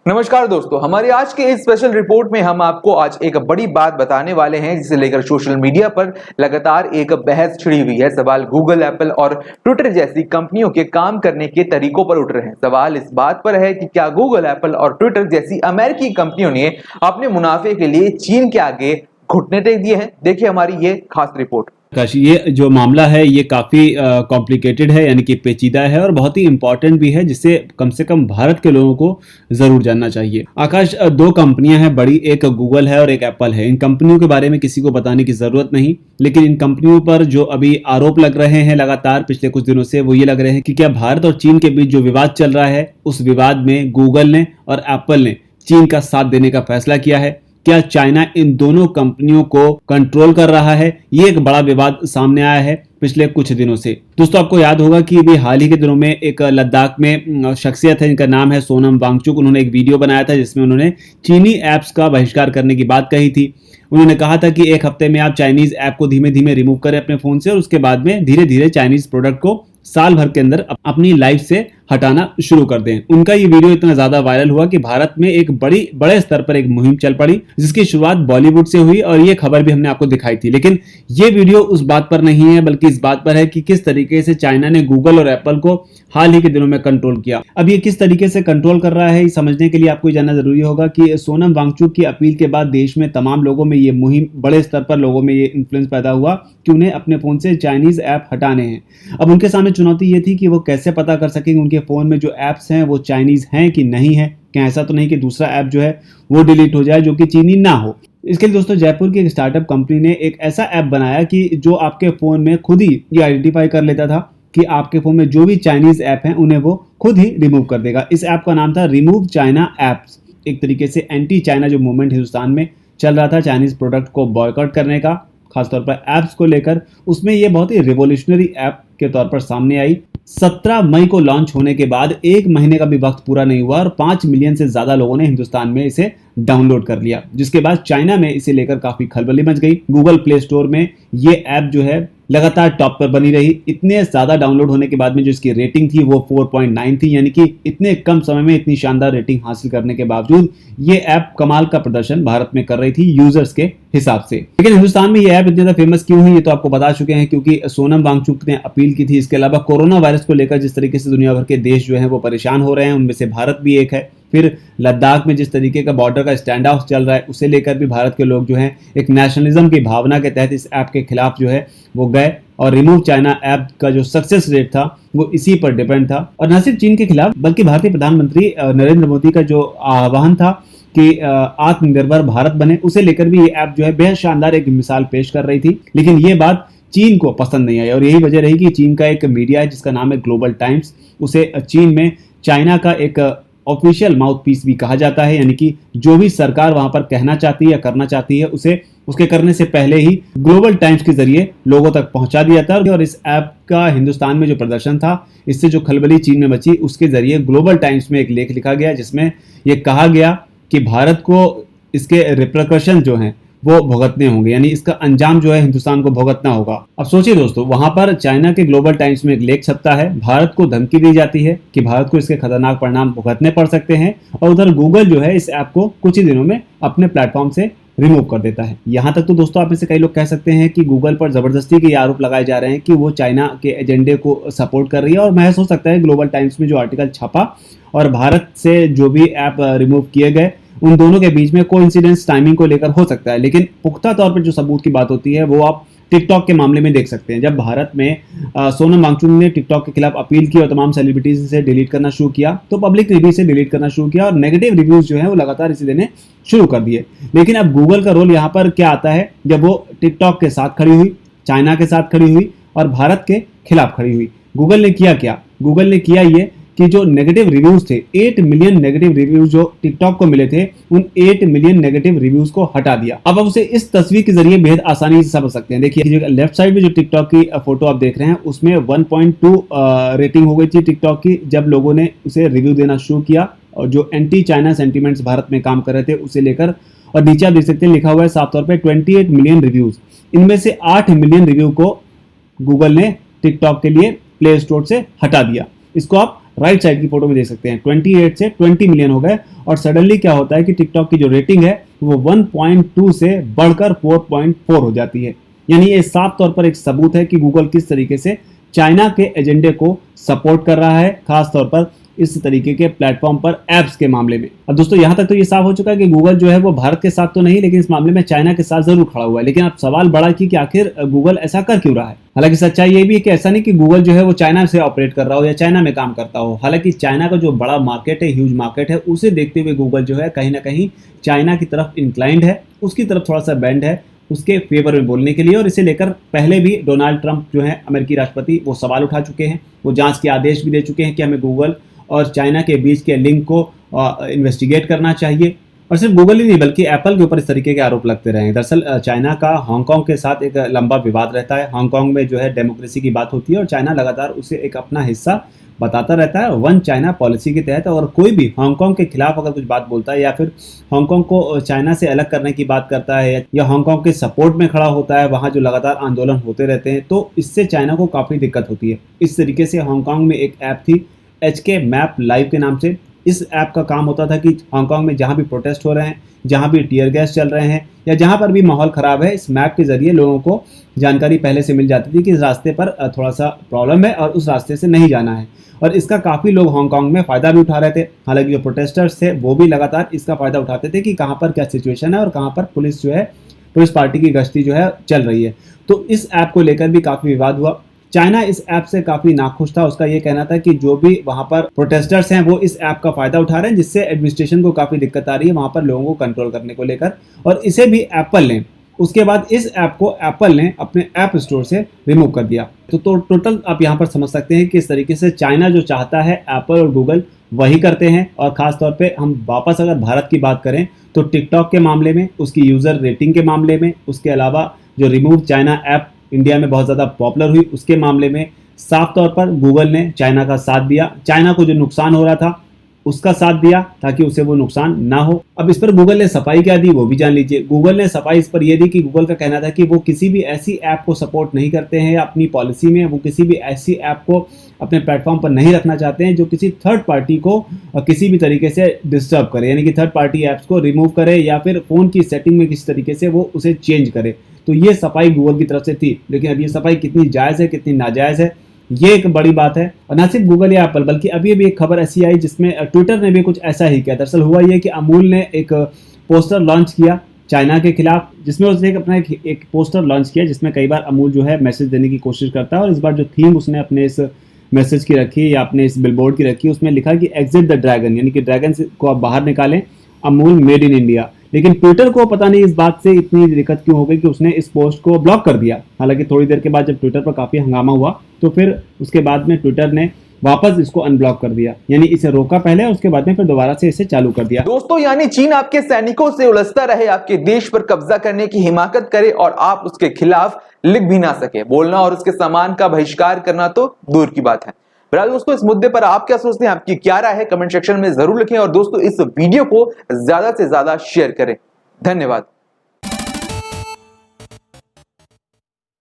नमस्कार दोस्तों, हमारी आज के इस स्पेशल रिपोर्ट में हम आपको आज एक बड़ी बात बताने वाले हैं जिसे लेकर सोशल मीडिया पर लगातार एक बहस छिड़ी हुई है। सवाल गूगल, एप्पल और ट्विटर जैसी कंपनियों के काम करने के तरीकों पर उठ रहे हैं। सवाल इस बात पर है कि क्या गूगल, एप्पल और ट्विटर जैसी अमेरिकी कंपनियों ने अपने मुनाफे के लिए चीन के आगे घुटने टेक दिए हैं। देखिए हमारी ये खास रिपोर्ट। आकाश, ये जो मामला है ये काफ़ी कॉम्प्लिकेटेड है, यानी कि पेचीदा है और बहुत ही इंपॉर्टेंट भी है, जिसे कम से कम भारत के लोगों को ज़रूर जानना चाहिए। आकाश, दो कंपनियां हैं बड़ी, एक गूगल है और एक एप्पल है। इन कंपनियों के बारे में किसी को बताने की ज़रूरत नहीं, लेकिन इन कंपनियों पर जो अभी आरोप लग रहे हैं लगातार पिछले कुछ दिनों से, वो ये लग रहे हैं कि क्या भारत और चीन के बीच जो विवाद चल रहा है, उस विवाद में गूगल ने और एप्पल ने चीन का साथ देने का फैसला किया है। क्या चाइना इन दोनों कंपनियों को कंट्रोल कर रहा है? ये एक बड़ा विवाद सामने आया है पिछले कुछ दिनों से। दोस्तों, आपको याद होगा कि अभी हाल ही के दिनों में एक लद्दाख में शख्सियत है, इनका नाम है सोनम वांगचुक। उन्होंने एक वीडियो बनाया था जिसमें उन्होंने चीनी ऐप्स का बहिष्कार करने की बात कही थी। उन्होंने कहा था कि एक हफ्ते में आप चाइनीज ऐप को धीमे धीमे रिमूव करें अपने फोन से और उसके बाद में धीरे धीरे चाइनीज प्रोडक्ट को साल भर के अंदर अपनी लाइफ से हटाना शुरू कर दें। उनका ये वीडियो इतना ज्यादा वायरल हुआ कि भारत में एक बड़े स्तर पर एक मुहिम चल पड़ी, जिसकी शुरुआत बॉलीवुड से हुई और ये खबर भी हमने आपको दिखाई थी। लेकिन ये वीडियो उस बात पर नहीं है, बल्कि इस बात पर है कि किस तरीके से चाइना ने गूगल और एप्पल को हाल ही के दिनों में कंट्रोल किया। अब ये किस तरीके से कंट्रोल कर रहा है, ये समझने के लिए आपको जानना जरूरी होगा कि सोनम वांगचुक की अपील के बाद देश में तमाम लोगों में ये मुहिम, बड़े स्तर पर लोगों में ये इन्फ्लुएंस पैदा हुआ कि उन्हें अपने फोन से चाइनीज ऐप हटाने हैं। अब उनके सामने चुनौती ये थी कि वो कैसे पता कर सकेंगे उनके फोन में जो ऐप्स हैं वो चाइनीज हैं कि नहीं है। क्या ऐसा तो नहीं कि दूसरा ऐप जो है वो डिलीट हो जाए जो कि चीनी ना हो। इसके लिए दोस्तों, जयपुर की एक स्टार्टअप कंपनी ने एक ऐसा ऐप बनाया कि जो आपके फोन में खुद ही ये आइडेंटिफाई कर लेता था कि आपके फोन में जो भी चाइनीज ऐप हैं उन्हें वो खुद ही रिमूव कर देगा। इस ऐप का नाम था रिमूव चाइना ऐप्स। एक तरीके से एंटी चाइना जो मूवमेंट हिंदुस्तान में चल रहा था चाइनीज प्रोडक्ट को बॉयकॉट करने का, खासतौर पर ऐप्स को लेकर, उसमें ये बहुत ही रिवोल्यूशनरी ऐप के तौर पर सामने आई। 17 मई को लॉन्च होने के बाद एक महीने का भी वक्त पूरा नहीं हुआ और 5 मिलियन से ज्यादा लोगों ने हिंदुस्तान में इसे डाउनलोड कर लिया, जिसके बाद चाइना में इसे लेकर काफी खलबली मच गई। गूगल प्ले स्टोर में ये ऐप जो है लगातार टॉप पर बनी रही। इतने ज्यादा डाउनलोड होने के बाद में जो इसकी रेटिंग थी वो 4.9 थी, यानी कि इतने कम समय में इतनी शानदार रेटिंग हासिल करने के बावजूद ये ऐप कमाल का प्रदर्शन भारत में कर रही थी यूजर्स के हिसाब से। लेकिन हिंदुस्तान में ये ऐप इतनी ज्यादा फेमस क्यों हुई, ये तो आपको बता चुके हैं, क्योंकि सोनम वांगचुक ने अपील की थी। इसके अलावा कोरोना वायरस को लेकर जिस तरीके से दुनिया भर के देश जो है वो परेशान हो रहे हैं, उनमें से भारत भी एक है। फिर लद्दाख में जिस तरीके का बॉर्डर का स्टैंड ऑफ चल रहा है, उसे लेकर भी भारत के लोग जो हैं एक नेशनलिज्म की भावना के तहत इस ऐप के खिलाफ जो है वो गए और रिमूव चाइना ऐप का जो सक्सेस रेट था वो इसी पर डिपेंड था। और न सिर्फ चीन के खिलाफ बल्कि भारतीय प्रधानमंत्री नरेंद्र मोदी का जो आह्वान था कि आत्मनिर्भर भारत बने, उसे लेकर भी ये ऐप जो है बेहद शानदार एक मिसाल पेश कर रही थी। लेकिन ये बात चीन को पसंद नहीं आई और यही वजह रही कि चीन का एक मीडिया है जिसका नाम है ग्लोबल टाइम्स, उसे चीन में चाइना का एक ऑफिशियल माउथ पीस भी कहा जाता है, यानी कि जो भी सरकार वहां पर कहना चाहती है या करना चाहती है उसे उसके करने से पहले ही ग्लोबल टाइम्स के जरिए लोगों तक पहुंचा दिया था। और इस ऐप का हिंदुस्तान में जो प्रदर्शन था, इससे जो खलबली चीन में मची, उसके जरिए ग्लोबल टाइम्स में एक लेख लिखा गया जिसमें यह कहा गया कि भारत को इसके रिपरकशन जो हैं वो भुगतने होंगे, यानी इसका अंजाम जो है हिंदुस्तान को भुगतना होगा। अब सोचिए दोस्तों, वहां पर चाइना के ग्लोबल टाइम्स में एक लेख छपता है, भारत को धमकी दी जाती है कि भारत को इसके खतरनाक परिणाम भुगतने पड़ सकते हैं, और उधर गूगल जो है इस ऐप को कुछ ही दिनों में अपने प्लेटफॉर्म से रिमूव कर देता है। यहां तक तो दोस्तों आप में से कई लोग कह सकते हैं कि गूगल पर जबरदस्ती के आरोप लगाए जा रहे हैं कि वो चाइना के एजेंडे को सपोर्ट कर रही है, और महसूस हो सकता है ग्लोबल टाइम्स में जो आर्टिकल छपा और भारत से जो भी ऐप रिमूव किए गए, उन दोनों के बीच में कोइंसिडेंस टाइमिंग को लेकर हो सकता है। लेकिन पुख्ता तौर पर जो सबूत की बात होती है वो आप टिकटॉक के मामले में देख सकते हैं। जब भारत में सोनम वांगचुक ने टिकटॉक के खिलाफ अपील की और तमाम सेलिब्रिटीज से डिलीट करना शुरू किया, तो पब्लिक ने भी इसे डिलीट करना शुरू किया और नेगेटिव रिव्यूज जो है वो लगातार इसे देने शुरू कर दिए। लेकिन अब गूगल का रोल यहाँ पर क्या आता है, जब वो टिकटॉक के साथ खड़ी हुई, चाइना के साथ खड़ी हुई और भारत के खिलाफ खड़ी हुई। गूगल ने किया क्या? गूगल ने किया ये कि जो नेगेटिव रिव्यूज थे, 8 मिलियन नेगेटिव रिव्यूज जो टिकटॉक को मिले थे, उन 8 मिलियन नेगेटिव रिव्यूज को हटा दिया। अब आप उसे इस तस्वीर के जरिए बेहद आसानी से समझ सकते हैं। देखिए लेफ्ट साइड में जो टिकटॉक की फोटो आप देख रहे हैं उसमें 1.2 रेटिंग हो गई थी टिकटॉक की जब लोगों ने उसे रिव्यू देना शुरू किया, और जो एंटी चाइना सेंटीमेंट्स भारत में काम कर रहे थे उसे लेकर। और नीचे आप देख सकते हैं लिखा हुआ है साफ तौर पर 28 मिलियन रिव्यूज। इनमें से 8 मिलियन रिव्यू को गूगल ने टिकटॉक के लिए प्ले स्टोर से हटा दिया। इसको आप राइट साइड की फोटो में देख सकते हैं 28 से 20 मिलियन हो गए। और सडनली क्या होता है कि टिकटॉक की जो रेटिंग है वो 1.2 से बढ़कर 4.4 हो जाती है। यानी ये साफ तौर पर एक सबूत है कि गूगल किस तरीके से चाइना के एजेंडे को सपोर्ट कर रहा है, खास तौर पर इस तरीके के प्लेटफॉर्म पर एप्स के मामले में। अब दोस्तों यहाँ तक तो ये साफ हो चुका है कि गूगल जो है वो भारत के साथ तो नहीं, लेकिन इस मामले में चाइना के साथ जरूर खड़ा हुआ है। लेकिन अब सवाल बड़ा कि आखिर गूगल ऐसा कर क्यों रहा है। हालांकि सच्चाई ये भी है कि ऐसा नहीं कि गूगल जो है वो चाइना से ऑपरेट कर रहा हो या चाइना में काम करता हो। हालांकि चाइना का जो बड़ा मार्केट है, ह्यूज मार्केट है, उसे देखते हुए गूगल जो है कहीं ना कहीं चाइना की तरफ इंक्लाइंड है, उसकी तरफ थोड़ा सा बेंड है उसके फेवर में बोलने के लिए। और इसे लेकर पहले भी डोनाल्ड ट्रंप जो है अमेरिकी राष्ट्रपति, वो सवाल उठा चुके हैं, वो जांच के आदेश भी दे चुके हैं कि हमें गूगल और चाइना के बीच के लिंक को इन्वेस्टिगेट करना चाहिए। और सिर्फ गूगल ही नहीं बल्कि एप्पल के ऊपर इस तरीके के आरोप लगते रहे हैं। दरअसल चाइना का हांगकांग के साथ एक लंबा विवाद रहता है। हांगकांग में जो है डेमोक्रेसी की बात होती है और चाइना लगातार उसे एक अपना हिस्सा बताता रहता है वन चाइना पॉलिसी के तहत। और कोई भी हांगकांग के खिलाफ अगर कुछ बात बोलता है या फिर हांगकांग को चाइना से अलग करने की बात करता है या हांगकांग के सपोर्ट में खड़ा होता है, वहाँ जो लगातार आंदोलन होते रहते हैं, तो इससे चाइना को काफ़ी दिक्कत होती है। इस तरीके से हांगकांग में एक ऐप थी HK मैप लाइव के नाम से। इस ऐप का काम होता था कि हांगकांग में जहाँ भी प्रोटेस्ट हो रहे हैं, जहाँ भी टीयर गैस चल रहे हैं या जहाँ पर भी माहौल ख़राब है, इस मैप के ज़रिए लोगों को जानकारी पहले से मिल जाती थी कि इस रास्ते पर थोड़ा सा प्रॉब्लम है और उस रास्ते से नहीं जाना है। और इसका काफ़ी लोग हांगकांग में फ़ायदा भी उठा रहे थे। हालांकि जो प्रोटेस्टर्स थे वो भी लगातार इसका फ़ायदा उठाते थे कि कहाँ पर क्या सिचुएशन है और कहाँ पर पुलिस जो है, पुलिस पार्टी की गश्ती जो है चल रही है। तो इस ऐप को लेकर भी काफ़ी विवाद हुआ। चाइना इस ऐप से काफ़ी नाखुश था। उसका ये कहना था कि जो भी वहाँ पर प्रोटेस्टर्स हैं वो इस ऐप का फ़ायदा उठा रहे हैं, जिससे एडमिनिस्ट्रेशन को काफ़ी दिक्कत आ रही है वहाँ पर लोगों को कंट्रोल करने को लेकर। और इसे भी एप्पल ने, उसके बाद इस ऐप को एप्पल ने अपने ऐप स्टोर से रिमूव कर दिया। तो टोटल आप यहाँ पर समझ सकते हैं कि इस तरीके से चाइना जो चाहता है एप्पल और गूगल वही करते हैं। और ख़ास तौर पे हम वापस अगर भारत की बात करें तो टिकटॉक के मामले में, उसकी यूज़र रेटिंग के मामले में, उसके अलावा जो रिमूव चाइना ऐप इंडिया में बहुत ज़्यादा पॉपुलर हुई उसके मामले में साफ तौर पर गूगल ने चाइना का साथ दिया। चाइना को जो नुकसान हो रहा था उसका साथ दिया ताकि उसे वो नुकसान ना हो। अब इस पर गूगल ने सफाई क्या दी वो भी जान लीजिए। गूगल ने सफाई इस पर यह दी कि गूगल का कहना था कि वो किसी भी ऐसी ऐप को सपोर्ट नहीं करते हैं, अपनी पॉलिसी में वो किसी भी ऐसी ऐप को अपने प्लेटफॉर्म पर नहीं रखना चाहते हैं जो किसी थर्ड पार्टी को किसी भी तरीके से डिस्टर्ब करे, यानी कि थर्ड पार्टी ऐप्स को रिमूव करे या फिर फ़ोन की सेटिंग में किसी तरीके से वो उसे चेंज करे। तो ये सफाई गूगल की तरफ से थी। लेकिन अब ये सफाई कितनी जायज़ है कितनी नाजायज़ है ये एक बड़ी बात है। और ना सिर्फ गूगल या एप्पल बल्कि अभी भी एक खबर ऐसी आई जिसमें ट्विटर ने भी कुछ ऐसा ही किया। दरअसल हुआ ये कि अमूल ने एक पोस्टर लॉन्च किया चाइना के खिलाफ, जिसमें उसने अपना एक पोस्टर लॉन्च किया जिसमें कई बार अमूल जो है मैसेज देने की कोशिश करता है। और इस बार जो थीम उसने अपने इस मैसेज की रखी या अपने इस बिलबोर्ड की रखी, उसमें लिखा कि एग्जिट द ड्रैगन, यानी कि ड्रैगन को आप बाहर निकालें, अमूल मेड इन इंडिया। लेकिन ट्विटर को पता नहीं इस बात से इतनी दिक्कत क्यों हो गई कि उसने इस पोस्ट को ब्लॉक कर दिया। हालांकि थोड़ी देर के बाद जब ट्विटर पर काफ़ी हंगामा हुआ तो फिर उसके बाद में ट्विटर ने वापस इसको अनब्लॉक कर दिया, यानी इसे रोका पहले और उसके बाद में फिर दोबारा से इसे चालू कर दिया। दोस्तों यानी चीन आपके सैनिकों से उलझता रहे, आपके देश पर कब्जा करने की हिमाकत करे और आप उसके खिलाफ लिख भी ना सके। बोलना और उसके सामान का बहिष्कार करना तो दूर की बात है। बहरहाल दोस्तों इस मुद्दे पर आप क्या सोचते हैं, आपकी क्या राय है, कमेंट सेक्शन में जरूर लिखें। और दोस्तों इस वीडियो को ज्यादा से ज्यादा शेयर करें। धन्यवाद।